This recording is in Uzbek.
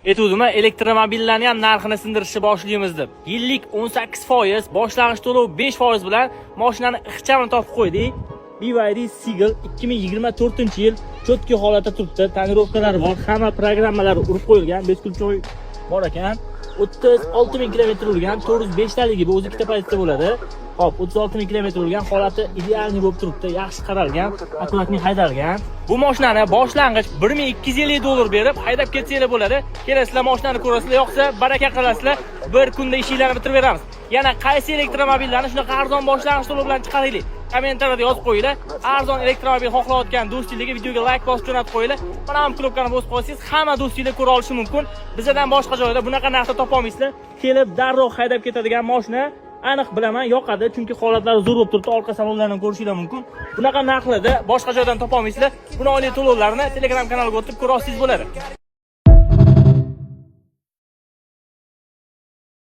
Aytuvdim, elektromobillarning ham narxini sindirishni boshlaymiz deb. Yillik 18%, boshlang'ich to'lov 5% bilan mashinani ixchamini topib qo'ydik. BYD Seagull 2024-yil cho'tki holatda turibdi. Tonirovkalari bor, hamma programmalari urib qo'yilgan, beskulchoy bor ekan. 36 ming kilometr urgan, 405 taligi bu o'zi ikkita pozitsiya bo'ladi. Hop, 36 ming kilometr urgan, holati idealniy bo'lib turibdi, yaxshi qaralgan, akkuratniy haydalgan. Bu mashinani boshlang'ich $1250 berib haydab ketsanglar bo'ladi. Kelasizlar, mashinani ko'rasizlar, yoqsa baraka qilasizlar, bir kunda ishinglarni bitirib beramiz. Yana qaysi elektromobillarni shunaqa arzon boshlang'ich to'lov bilan chiqaraylik? Kommentariyada yozib qo'yinglar. Arzon elektromobil xohlayotgan do'stinglarga videoga like bosib jo'natib qo'yinglar. Mana ham knopkani bosib qo'ysangiz, hamma do'stinglar ko'ra olishi mumkin. Bizdan boshqa joyda bunaqa narsa topa olmaysizlar. Kelib darrov haydab ketadigan mashina aniq bilaman, yoqadi, chunki holatlari zo'r bo'lib turibdi. Orqa salonlarni ko'rishinglar mumkin. Bunaqa narxlarda boshqa joydan topa olmaysizlar. Buni oliy to'lovlarni Telegram kanaliga o'tib ko'ra olsangiz bo'ladi.